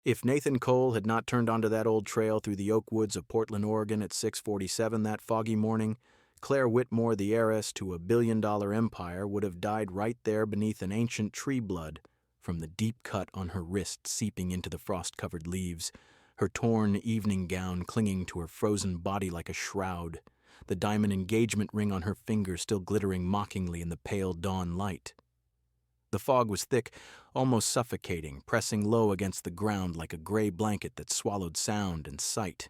If Nathan Cole had not turned onto that old trail through the oak woods of Portland, Oregon at 6:47 that foggy morning, Claire Whitmore, the heiress to a billion-dollar empire, would have died right there beneath an ancient tree blood from the deep cut on her wrist seeping into the frost-covered leaves, her torn evening gown clinging to her frozen body like a shroud, the diamond engagement ring on her finger still glittering mockingly in the pale dawn light. The fog was thick, almost suffocating, pressing low against the ground like a gray blanket that swallowed sound and sight.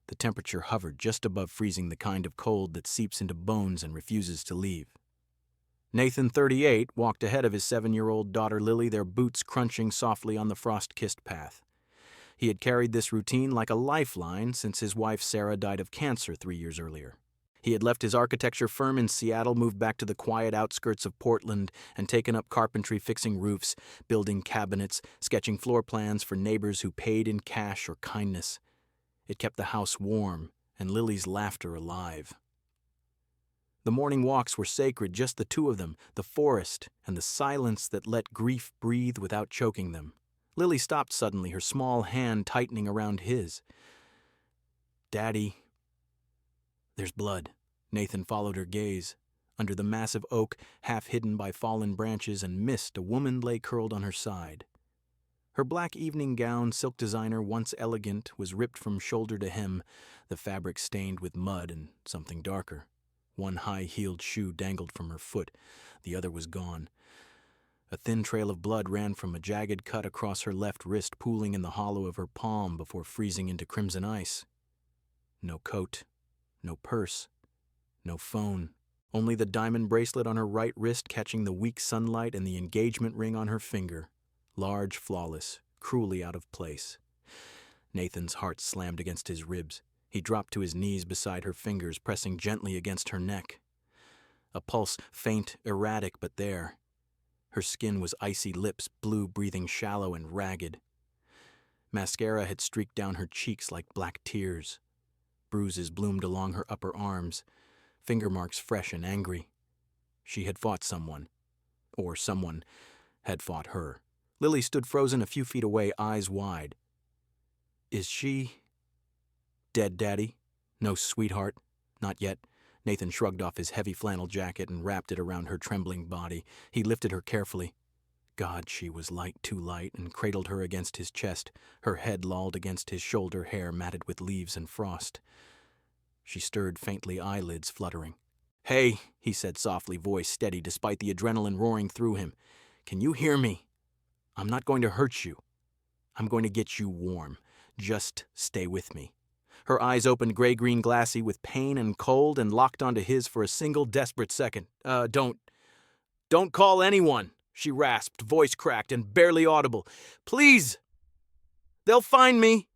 The temperature hovered just above freezing, the kind of cold that seeps into bones and refuses to leave. Nathan, 38, walked ahead of his 7-year-old daughter Lily, their boots crunching softly on the frost-kissed path. He had carried this routine like a lifeline since his wife Sarah died of cancer 3 years earlier. He had left his architecture firm in Seattle, moved back to the quiet outskirts of Portland, and taken up carpentry, fixing roofs, building cabinets, sketching floor plans for neighbors who paid in cash or kindness. It kept the house warm and Lily's laughter alive. The morning walks were sacred, just the two of them, the forest and the silence that let grief breathe without choking them. Lily stopped suddenly, her small hand tightening around his. "Daddy, there's blood." Nathan followed her gaze. Under the massive oak, half hidden by fallen branches and mist, a woman lay curled on her side. Her black evening gown, silk designer, once elegant, was ripped from shoulder to hem, the fabric stained with mud and something darker. One high-heeled shoe dangled from her foot, the other was gone. A thin trail of blood ran from a jagged cut across her left wrist, pooling in the hollow of her palm before freezing into crimson ice. No coat, no purse, no phone. Only the diamond bracelet on her right wrist catching the weak sunlight and the engagement ring on her finger. Large, flawless, cruelly out of place. Nathan's heart slammed against his ribs. He dropped to his knees beside her fingers, pressing gently against her neck. A pulse, faint, erratic, but there. Her skin was icy lips, blue, breathing shallow and ragged. Mascara had streaked down her cheeks like black tears. Bruises bloomed along her upper arms, finger marks fresh and angry. She had fought someone, or someone had fought her. Lily stood frozen a few feet away, eyes wide. "Is she dead, Daddy?" "No, sweetheart, not yet." Nathan shrugged off his heavy flannel jacket and wrapped it around her trembling body. He lifted her carefully. God, she was light, too light, and cradled her against his chest, her head lolled against his shoulder, hair matted with leaves and frost. She stirred faintly, eyelids fluttering. "Hey," he said softly, voice steady despite the adrenaline roaring through him. "Can you hear me? I'm not going to hurt you. I'm going to get you warm. Just stay with me." Her eyes opened gray-green glassy with pain and cold and locked onto his for a single desperate second. Don't call anyone," she rasped, voice cracked and barely audible. "Please! They'll find me."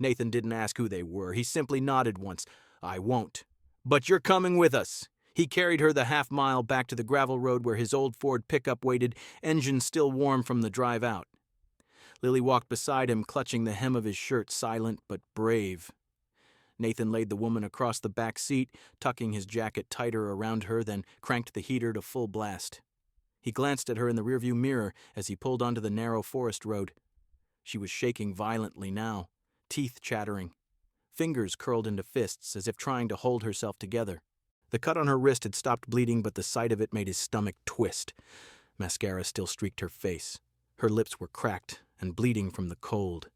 Nathan didn't ask who they were. He simply nodded once. "I won't. But you're coming with us." He carried her the half-mile back to the gravel road where his old Ford pickup waited, engine still warm from the drive out. Lily walked beside him, clutching the hem of his shirt, silent but brave. Nathan laid the woman across the back seat, tucking his jacket tighter around her, then cranked the heater to full blast. He glanced at her in the rearview mirror as he pulled onto the narrow forest road. She was shaking violently now, teeth chattering. Fingers curled into fists as if trying to hold herself together. The cut on her wrist had stopped bleeding, but the sight of it made his stomach twist. Mascara still streaked her face. Her lips were cracked and bleeding from the cold.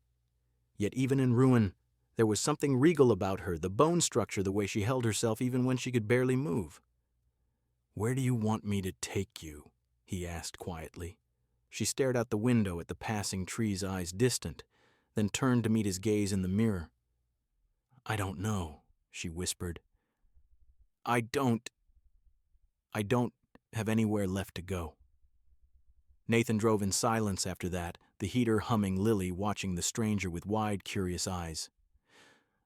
Yet even in ruin, there was something regal about her, the bone structure, the way she held herself even when she could barely move. "Where do you want me to take you?" he asked quietly. She stared out the window at the passing trees, eyes distant, then turned to meet his gaze in the mirror. "I don't know," she whispered. I don't have anywhere left to go." Nathan drove in silence after that, the heater humming, Lily watching the stranger with wide, curious eyes.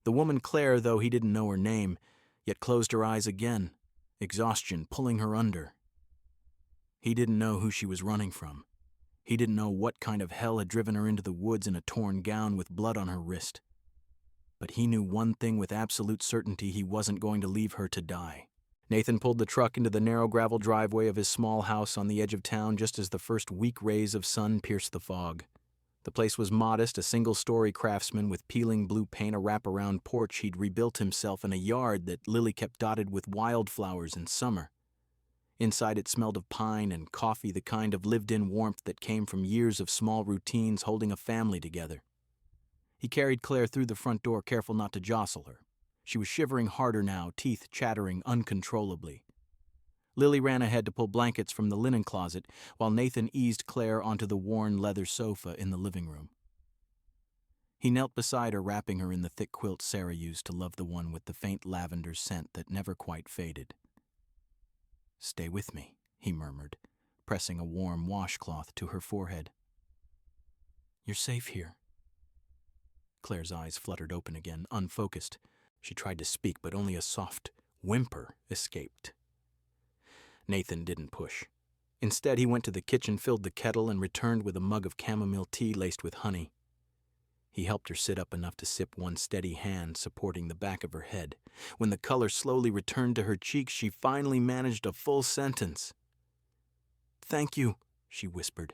The woman Claire, though he didn't know her name, yet closed her eyes again, exhaustion pulling her under. He didn't know who she was running from. He didn't know what kind of hell had driven her into the woods in a torn gown with blood on her wrist. But he knew one thing with absolute certainty: he wasn't going to leave her to die. Nathan pulled the truck into the narrow gravel driveway of his small house on the edge of town just as the first weak rays of sun pierced the fog. The place was modest, a single-story craftsman with peeling blue paint, a wraparound porch he'd rebuilt himself, in a yard that Lily kept dotted with wildflowers in summer. Inside it smelled of pine and coffee, the kind of lived-in warmth that came from years of small routines holding a family together. He carried Claire through the front door, careful not to jostle her. She was shivering harder now, teeth chattering uncontrollably. Lily ran ahead to pull blankets from the linen closet, while Nathan eased Claire onto the worn leather sofa in the living room. He knelt beside her, wrapping her in the thick quilt Sarah used to love, the one with the faint lavender scent that never quite faded. "Stay with me," he murmured, pressing a warm washcloth to her forehead. "You're safe here." Claire's eyes fluttered open again, unfocused. She tried to speak, but only a soft whimper escaped. Nathan didn't push. Instead, he went to the kitchen, filled the kettle, and returned with a mug of chamomile tea laced with honey. He helped her sit up enough to sip, one steady hand supporting the back of her head. When the color slowly returned to her cheeks, she finally managed a full sentence. "Thank you," she whispered.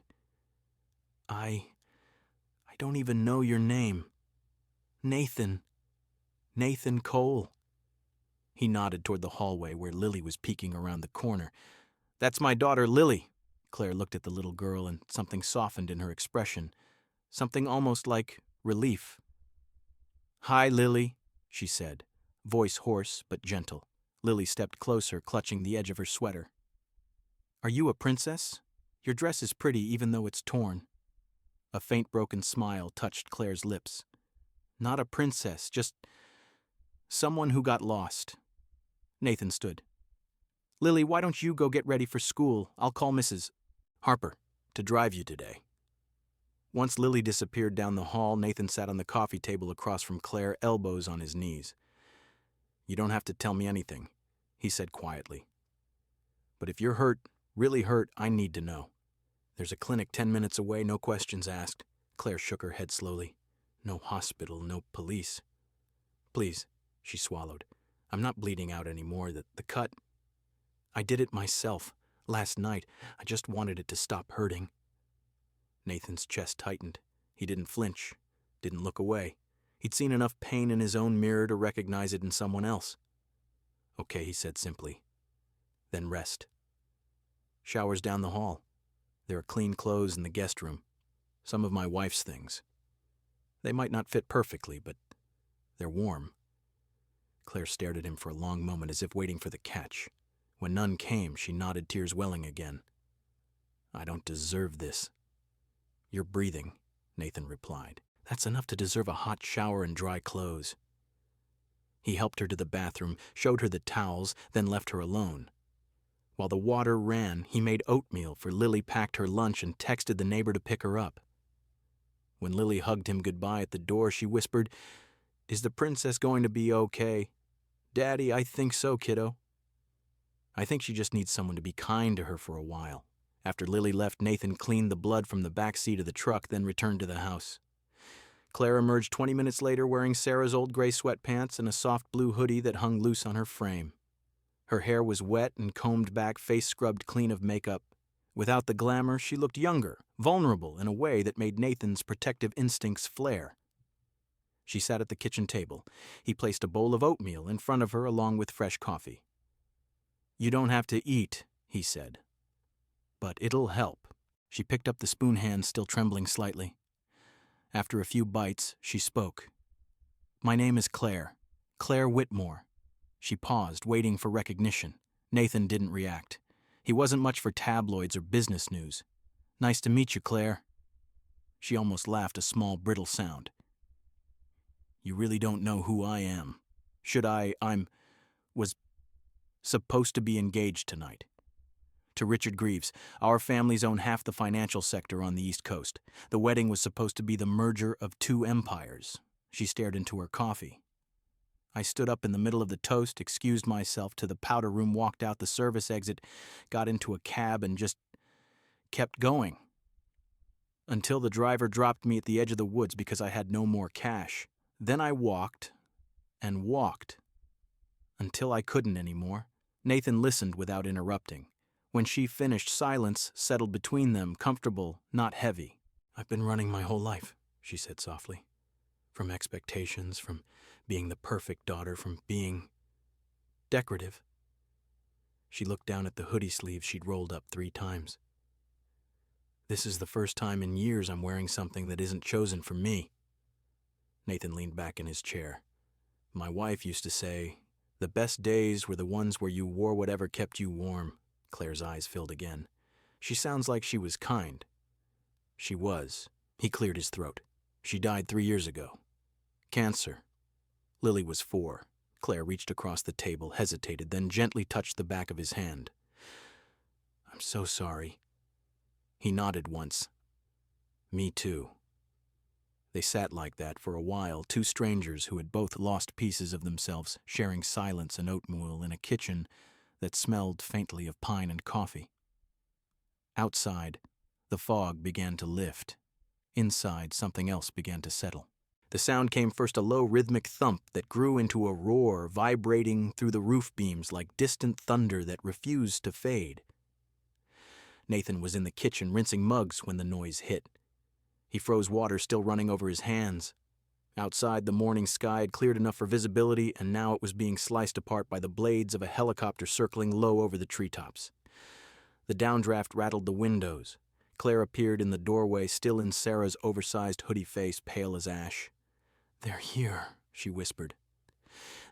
I don't even know your name." "Nathan. Nathan Cole." He nodded toward the hallway where Lily was peeking around the corner. "That's my daughter, Lily." Claire looked at the little girl, and something softened in her expression, something almost like relief. "Hi, Lily," she said, voice hoarse but gentle. Lily stepped closer, clutching the edge of her sweater. "Are you a princess? Your dress is pretty, even though it's torn." A faint broken smile touched Claire's lips. "Not a princess, just someone who got lost." Nathan stood. "Lily, why don't you go get ready for school? I'll call Mrs. Harper to drive you today." Once Lily disappeared down the hall, Nathan sat on the coffee table across from Claire, elbows on his knees. "You don't have to tell me anything," he said quietly. "But if you're hurt, really hurt, I need to know. There's a clinic 10 minutes away, no questions asked." Claire shook her head slowly. "No hospital, no police." "Please," she swallowed. "I'm not bleeding out anymore. The cut, I did it myself. Last night, I just wanted it to stop hurting." Nathan's chest tightened. He didn't flinch, didn't look away. He'd seen enough pain in his own mirror to recognize it in someone else. "Okay," he said simply. "Then rest. Shower's down the hall. There are clean clothes in the guest room. Some of my wife's things. They might not fit perfectly, but they're warm." Claire stared at him for a long moment, as if waiting for the catch. When none came, she nodded, tears welling again. "I don't deserve this." "You're breathing," Nathan replied. "That's enough to deserve a hot shower and dry clothes." He helped her to the bathroom, showed her the towels, then left her alone. While the water ran, he made oatmeal for Lily, packed her lunch, and texted the neighbor to pick her up. When Lily hugged him goodbye at the door, she whispered, "Is the princess going to be okay?" "Daddy, I think so, kiddo." I think she just needs someone to be kind to her for a while. After Lily left, Nathan cleaned the blood from the back seat of the truck, then returned to the house. Claire emerged 20 minutes later wearing Sarah's old gray sweatpants and a soft blue hoodie that hung loose on her frame. Her hair was wet and combed back, face scrubbed clean of makeup. Without the glamour, she looked younger, vulnerable in a way that made Nathan's protective instincts flare. She sat at the kitchen table. He placed a bowl of oatmeal in front of her along with fresh coffee. "You don't have to eat," he said. "But it'll help." She picked up the spoon hand, still trembling slightly. After a few bites, she spoke. "My name is Claire. Claire Whitmore." She paused, waiting for recognition. Nathan didn't react. He wasn't much for tabloids or business news. "Nice to meet you, Claire." She almost laughed, a small, brittle sound. "You really don't know who I am. Should I? Was supposed to be engaged tonight. To Richard Greaves. Our families own half the financial sector on the East Coast. The wedding was supposed to be the merger of two empires." She stared into her coffee. I stood up in the middle of the toast, excused myself to the powder room, walked out the service exit, got into a cab, and just kept going. Until the driver dropped me at the edge of the woods because I had no more cash. Then I walked and walked until I couldn't anymore. Nathan listened without interrupting. When she finished, silence settled between them, comfortable, not heavy. I've been running my whole life, she said softly. From expectations, from being the perfect daughter, from being decorative. She looked down at the hoodie sleeves she'd rolled up 3 times. This is the first time in years I'm wearing something that isn't chosen for me. Nathan leaned back in his chair. My wife used to say, the best days were the ones where you wore whatever kept you warm. Claire's eyes filled again. She sounds like she was kind. She was. He cleared his throat. She died 3 years ago. Cancer. Lily was 4. Claire reached across the table, hesitated, then gently touched the back of his hand. I'm so sorry. He nodded once. Me too. They sat like that for a while, 2 strangers who had both lost pieces of themselves, sharing silence and oatmeal in a kitchen that smelled faintly of pine and coffee. Outside, the fog began to lift. Inside, something else began to settle. The sound came first a low rhythmic thump that grew into a roar, vibrating through the roof beams like distant thunder that refused to fade. Nathan was in the kitchen rinsing mugs when the noise hit. He froze water still running over his hands. Outside, the morning sky had cleared enough for visibility, and now it was being sliced apart by the blades of a helicopter circling low over the treetops. The downdraft rattled the windows. Claire appeared in the doorway, still in Sarah's oversized hoodie face, pale as ash. They're here, she whispered.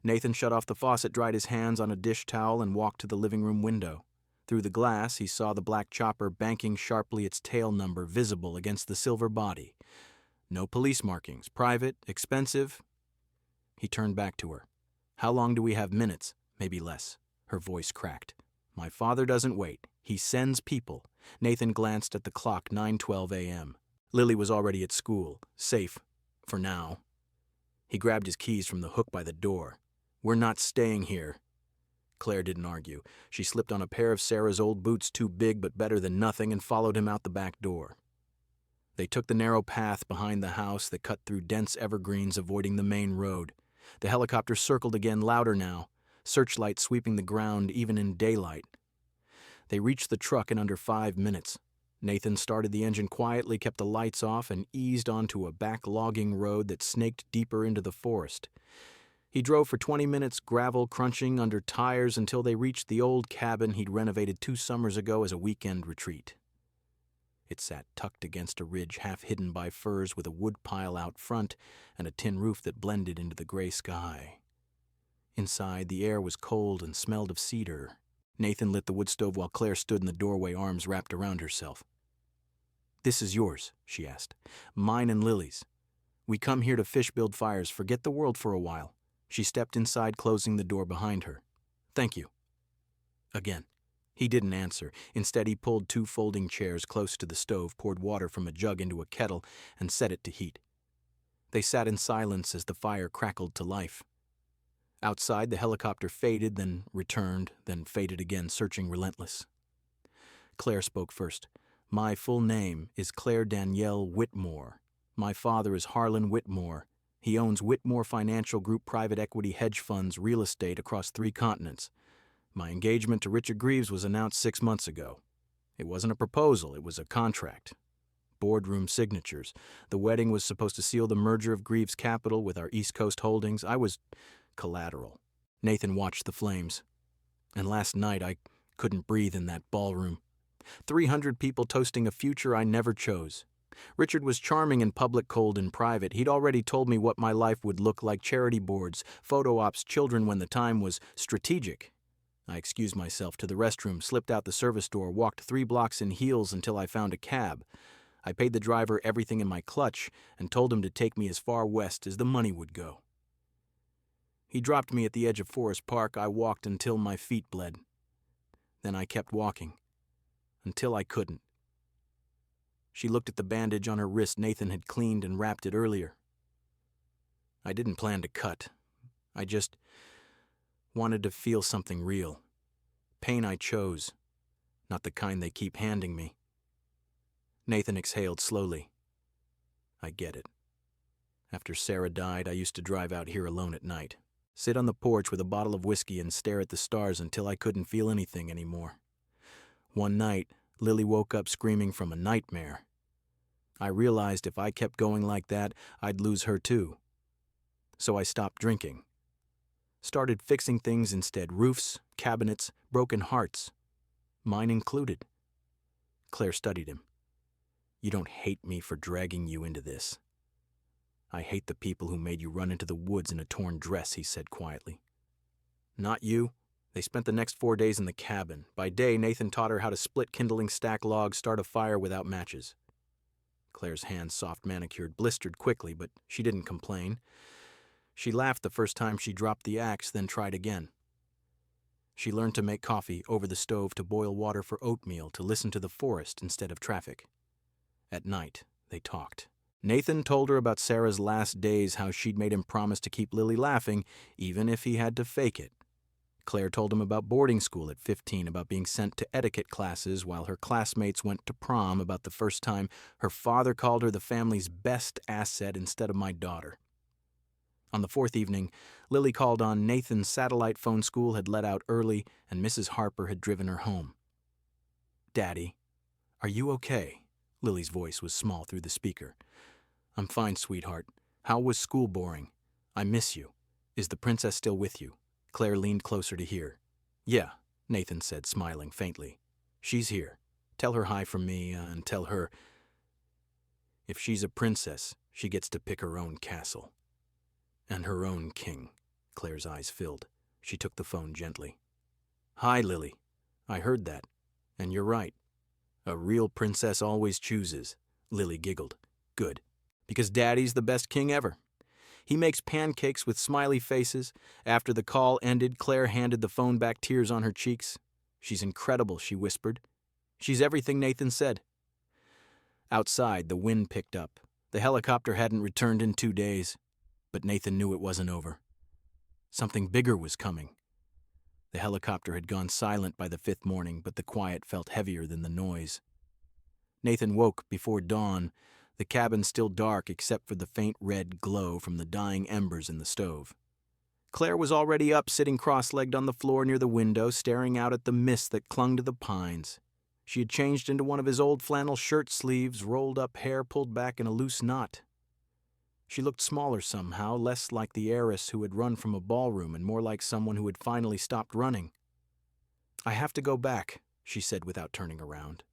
Nathan shut off the faucet, dried his hands on a dish towel, and walked to the living room window. Through the glass, he saw the black chopper banking sharply, its tail number visible against the silver body. No police markings. Private, expensive. He turned back to her. How long do we have? Minutes, maybe less. Her voice cracked. My father doesn't wait. He sends people. Nathan glanced at the clock, 9:12 a.m. Lily was already at school, safe, for now. He grabbed his keys from the hook by the door. We're not staying here. Claire didn't argue. She slipped on a pair of Sarah's old boots, too big but better than nothing, and followed him out the back door. They took the narrow path behind the house that cut through dense evergreens, avoiding the main road. The helicopter circled again, louder now, searchlight sweeping the ground even in daylight. They reached the truck in under 5 minutes. Nathan started the engine quietly, kept the lights off, and eased onto a back logging road that snaked deeper into the forest. He drove for 20 minutes, gravel crunching under tires, until they reached the old cabin he'd renovated 2 summers ago as a weekend retreat. It sat tucked against a ridge half hidden by firs, with a wood pile out front and a tin roof that blended into the gray sky. Inside, the air was cold and smelled of cedar. Nathan lit the wood stove while Claire stood in the doorway, arms wrapped around herself. This is yours, she asked. Mine and Lily's. We come here to fish, build fires, forget the world for a while. She stepped inside, closing the door behind her. Thank you. Again. He didn't answer. Instead, he pulled 2 folding chairs close to the stove, poured water from a jug into a kettle, and set it to heat. They sat in silence as the fire crackled to life. Outside, the helicopter faded, then returned, then faded again, searching relentless. Claire spoke first. My full name is Claire Danielle Whitmore. My father is Harlan Whitmore. He owns Whitmore Financial Group private equity hedge funds, real estate across 3 continents. My engagement to Richard Greaves was announced 6 months ago. It wasn't a proposal, it was a contract. Boardroom signatures. The wedding was supposed to seal the merger of Greaves Capital with our East Coast holdings. I was collateral. Nathan watched the flames. And last night I couldn't breathe in that ballroom. 300 people toasting a future I never chose. Richard was charming in public, cold in private. He'd already told me what my life would look like: charity boards, photo ops, children when the time was strategic. I excused myself to the restroom, slipped out the service door, walked 3 blocks in heels until I found a cab. I paid the driver everything in my clutch and told him to take me as far west as the money would go. He dropped me at the edge of Forest Park. I walked until my feet bled. Then I kept walking, until I couldn't. She looked at the bandage on her wrist Nathan had cleaned and wrapped it earlier. I didn't plan to cut. I just wanted to feel something real. Pain I chose, not the kind they keep handing me. Nathan exhaled slowly. I get it. After Sarah died, I used to drive out here alone at night, sit on the porch with a bottle of whiskey and stare at the stars until I couldn't feel anything anymore. One night, Lily woke up screaming from a nightmare. I realized if I kept going like that, I'd lose her too. So I stopped drinking. Started fixing things instead, roofs, cabinets, broken hearts. Mine included. Claire studied him. You don't hate me for dragging you into this. I hate the people who made you run into the woods in a torn dress, he said quietly. Not you. They spent the next 4 days in the cabin. By day, Nathan taught her how to split kindling, stack logs, start a fire without matches. Claire's hands, soft manicured, blistered quickly, but she didn't complain. She laughed the first time she dropped the axe, then tried again. She learned to make coffee over the stove, to boil water for oatmeal, to listen to the forest instead of traffic. At night, they talked. Nathan told her about Sarah's last days, how she'd made him promise to keep Lily laughing, even if he had to fake it. Claire told him about boarding school at 15, about being sent to etiquette classes while her classmates went to prom, about the first time her father called her the family's best asset instead of my daughter. On the fourth evening, Lily called on Nathan's satellite phone school had let out early, and Mrs. Harper had driven her home. Daddy, are you okay? Lily's voice was small through the speaker. I'm fine, sweetheart. How was school boring? I miss you. Is the princess still with you? Claire leaned closer to hear. Yeah, Nathan said, smiling faintly. She's here. Tell her hi from me, and tell her, if she's a princess, she gets to pick her own castle. And her own king. Claire's eyes filled. She took the phone gently. Hi, Lily. I heard that. And you're right. A real princess always chooses. Lily giggled. Good. Because Daddy's the best king ever. He makes pancakes with smiley faces. After the call ended, Claire handed the phone back, tears on her cheeks. She's incredible, she whispered. She's everything Nathan said. Outside, the wind picked up. The helicopter hadn't returned in 2 days. But Nathan knew it wasn't over. Something bigger was coming. The helicopter had gone silent by the 5th morning, but the quiet felt heavier than the noise. Nathan woke before dawn, the cabin still dark except for the faint red glow from the dying embers in the stove. Claire was already up, sitting cross-legged on the floor near the window, staring out at the mist that clung to the pines. She had changed into one of his old flannel shirt sleeves, rolled up hair pulled back in a loose knot. She looked smaller somehow, less like the heiress who had run from a ballroom and more like someone who had finally stopped running. I have to go back, she said without turning around.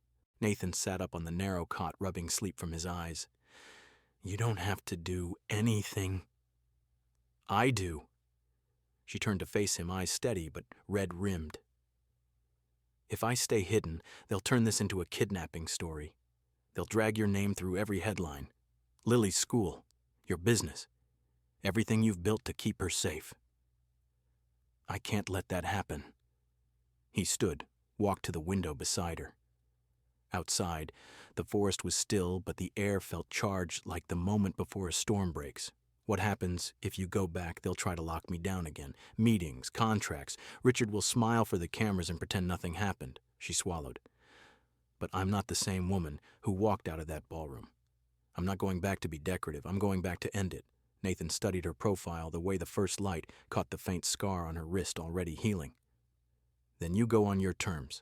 Nathan sat up on the narrow cot, rubbing sleep from his eyes. You don't have to do anything. I do. She turned to face him, eyes steady but red-rimmed. If I stay hidden, they'll turn this into a kidnapping story. They'll drag your name through every headline. Lily's school. Your business, everything you've built to keep her safe. I can't let that happen. He stood, walked to the window beside her. Outside, the forest was still, but the air felt charged like the moment before a storm breaks. What happens if you go back? They'll try to lock me down again. Meetings, contracts. Richard will smile for the cameras and pretend nothing happened. She swallowed. But I'm not the same woman who walked out of that ballroom. I'm not going back to be decorative. I'm going back to end it. Nathan studied her profile, the way the first light caught the faint scar on her wrist already healing. Then you go on your terms,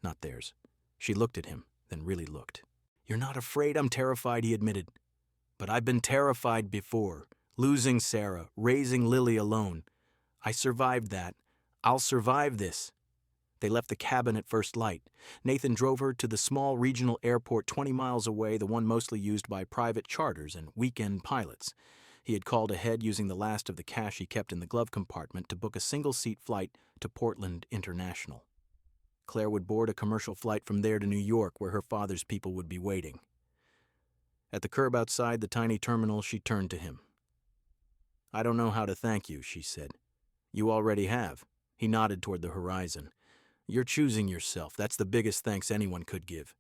not theirs. She looked at him, then really looked. You're not afraid? I'm terrified, he admitted. But I've been terrified before. Losing Sarah, raising Lily alone. I survived that. I'll survive this. They left the cabin at first light. Nathan drove her to the small regional airport 20 miles away, the one mostly used by private charters and weekend pilots. He had called ahead using the last of the cash he kept in the glove compartment to book a single-seat flight to Portland International. Claire would board a commercial flight from there to New York, where her father's people would be waiting. At the curb outside the tiny terminal, she turned to him. I don't know how to thank you, she said. You already have. He nodded toward the horizon. You're choosing yourself. That's the biggest thanks anyone could give.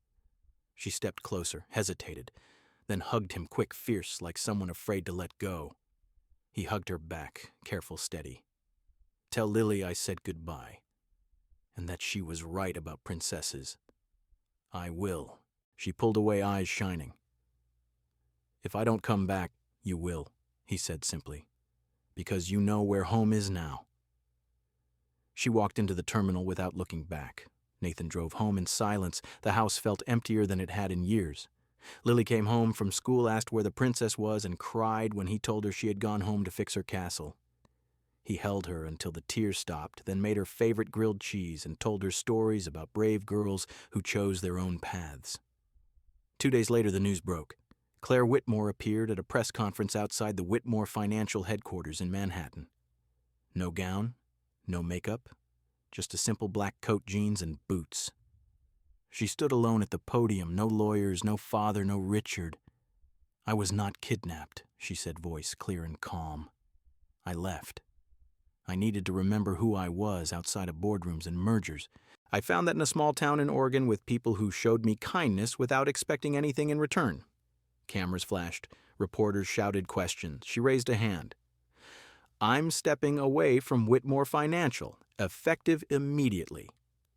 She stepped closer, hesitated, then hugged him quick, fierce, like someone afraid to let go. He hugged her back, careful, steady. Tell Lily I said goodbye, and that she was right about princesses. I will. She pulled away, eyes shining. If I don't come back, you will, he said simply, because you know where home is now. She walked into the terminal without looking back. Nathan drove home in silence. The house felt emptier than it had in years. Lily came home from school, asked where the princess was, and cried when he told her she had gone home to fix her castle. He held her until the tears stopped, then made her favorite grilled cheese and told her stories about brave girls who chose their own paths. 2 days later, the news broke. Claire Whitmore appeared at a press conference outside the Whitmore Financial headquarters in Manhattan. No gown, no makeup, just a simple black coat, jeans, and boots. She stood alone at the podium, no lawyers, no father, no Richard. "I was not kidnapped," she said, voice clear and calm. "I left. I needed to remember who I was outside of boardrooms and mergers. I found that in a small town in Oregon with people who showed me kindness without expecting anything in return." Cameras flashed. Reporters shouted questions. She raised a hand. "I'm stepping away from Whitmore Financial, effective immediately.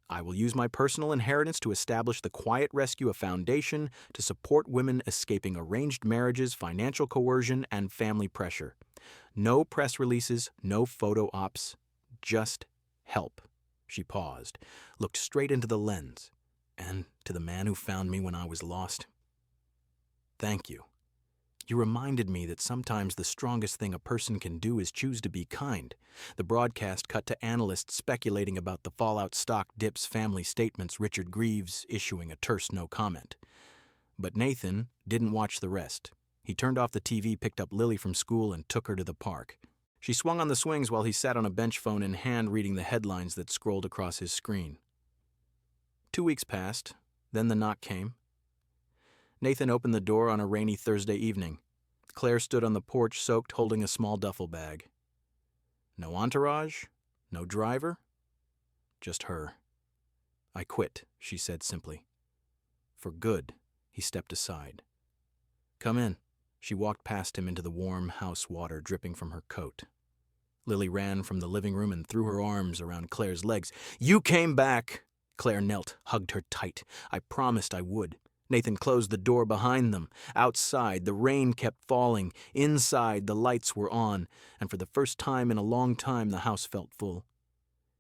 I will use my personal inheritance to establish the Quiet Rescue, a foundation to support women escaping arranged marriages, financial coercion, and family pressure. No press releases, no photo ops, just help." She paused, looked straight into the lens. "And to the man who found me when I was lost, thank you. You reminded me that sometimes the strongest thing a person can do is choose to be kind." The broadcast cut to analysts speculating about the fallout stock dip's family statements, Richard Greaves issuing a terse no comment. But Nathan didn't watch the rest. He turned off the TV, picked up Lily from school, and took her to the park. She swung on the swings while he sat on a bench, phone in hand, reading the headlines that scrolled across his screen. 2 weeks passed, then the knock came. Nathan opened the door on a rainy Thursday evening. Claire stood on the porch, soaked, holding a small duffel bag. No entourage, no driver, just her. "I quit," she said simply. "For good." He stepped aside. "Come in." She walked past him into the warm house water dripping from her coat. Lily ran from the living room and threw her arms around Claire's legs. "You came back!" Claire knelt, hugged her tight. "I promised I would." Nathan closed the door behind them. Outside, the rain kept falling. Inside, the lights were on, and for the first time in a long time, the house felt full.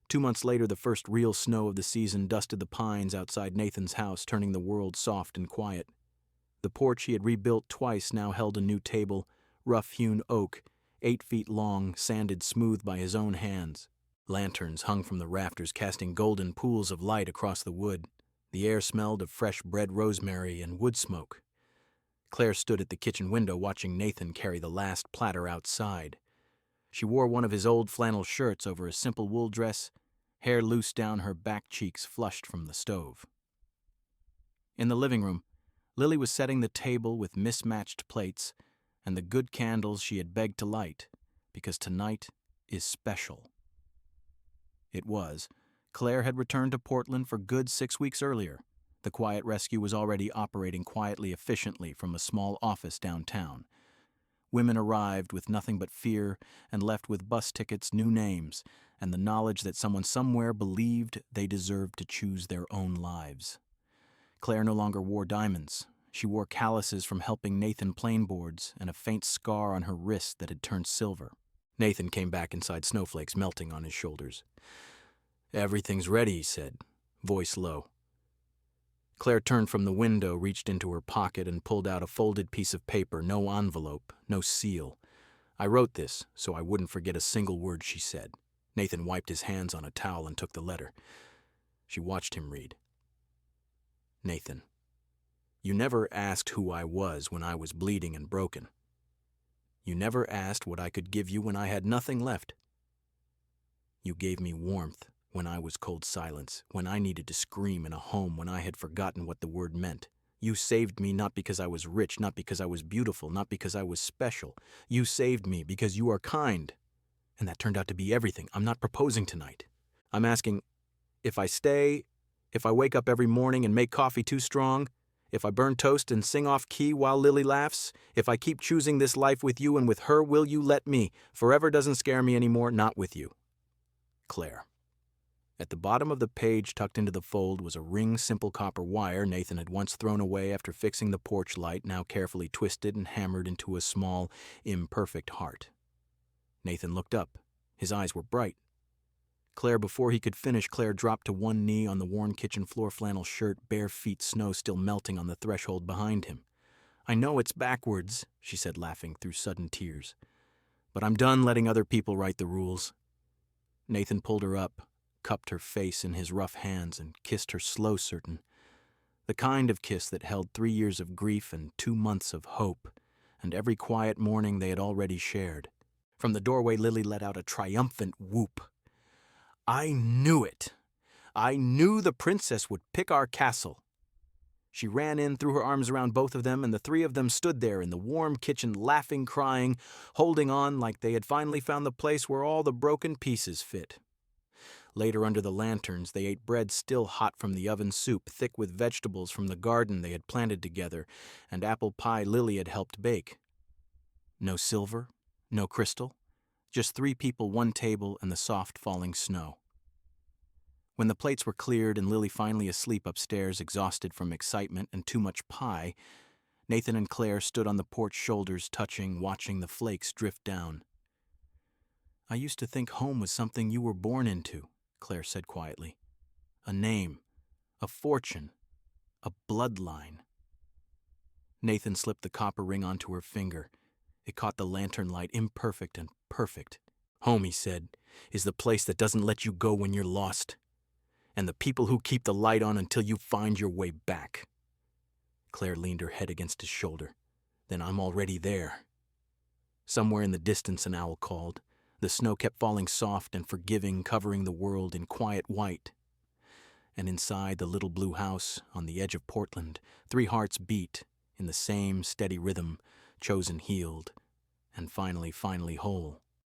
2 months later, the first real snow of the season dusted the pines outside Nathan's house, turning the world soft and quiet. The porch he had rebuilt twice now held a new table, rough-hewn oak, 8 feet long, sanded smooth by his own hands. Lanterns hung from the rafters, casting golden pools of light across the wood. The air smelled of fresh bred rosemary and wood smoke. Claire stood at the kitchen window watching Nathan carry the last platter outside. She wore one of his old flannel shirts over a simple wool dress, hair loose down her back cheeks flushed from the stove. In the living room, Lily was setting the table with mismatched plates and the good candles she had begged to light, because tonight is special. It was. Claire had returned to Portland for good 6 weeks earlier. The Quiet Rescue was already operating quietly, efficiently from a small office downtown. Women arrived with nothing but fear and left with bus tickets, new names, and the knowledge that someone somewhere believed they deserved to choose their own lives. Claire no longer wore diamonds. She wore calluses from helping Nathan plane boards and a faint scar on her wrist that had turned silver. Nathan came back inside, snowflakes melting on his shoulders. "Everything's ready," he said, voice low. Claire turned from the window, reached into her pocket, and pulled out a folded piece of paper, no envelope, no seal. "I wrote this so I wouldn't forget a single word," she said. Nathan wiped his hands on a towel and took the letter. She watched him read. "Nathan, you never asked who I was when I was bleeding and broken. You never asked what I could give you when I had nothing left. You gave me warmth when I was cold silence, when I needed to scream in a home, when I had forgotten what the word meant. You saved me not because I was rich, not because I was beautiful, not because I was special. You saved me because you are kind. And that turned out to be everything. I'm not proposing tonight. I'm asking, if I stay, if I wake up every morning and make coffee too strong, if I burn toast and sing off key while Lily laughs, if I keep choosing this life with you and with her, will you let me? Forever doesn't scare me anymore, not with you. Claire." At the bottom of the page, tucked into the fold, was a ring simple copper wire Nathan had once thrown away after fixing the porch light, now carefully twisted and hammered into a small, imperfect heart. Nathan looked up. His eyes were bright. Before he could finish, Claire dropped to one knee on the worn kitchen floor, flannel shirt, bare feet, snow still melting on the threshold behind him. "I know it's backwards," she said, laughing through sudden tears. "But I'm done letting other people write the rules." Nathan pulled her up, cupped her face in his rough hands, and kissed her slow certain. The kind of kiss that held 3 years of grief and 2 months of hope, and every quiet morning they had already shared. From the doorway, Lily let out a triumphant whoop. "I knew it! I knew the princess would pick our castle." She ran in, threw her arms around both of them, and the three of them stood there in the warm kitchen, laughing, crying, holding on like they had finally found the place where all the broken pieces fit. Later, under the lanterns, they ate bread still hot from the oven, soup thick with vegetables from the garden they had planted together, and apple pie Lily had helped bake. No silver, no crystal, just 3 people, 1 table, and the soft falling snow. When the plates were cleared and Lily finally asleep upstairs, exhausted from excitement and too much pie, Nathan and Claire stood on the porch, shoulders touching, watching the flakes drift down. "I used to think home was something you were born into," Claire said quietly. "A name, a fortune, a bloodline." Nathan slipped the copper ring onto her finger. It caught the lantern light, imperfect and perfect. "Home," he said, "is the place that doesn't let you go when you're lost, and the people who keep the light on until you find your way back." Claire leaned her head against his shoulder. "Then I'm already there." Somewhere in the distance an owl called. The snow kept falling soft and forgiving, covering the world in quiet white. And inside the little blue house on the edge of Portland, 3 hearts beat in the same steady rhythm, chosen healed, and finally whole.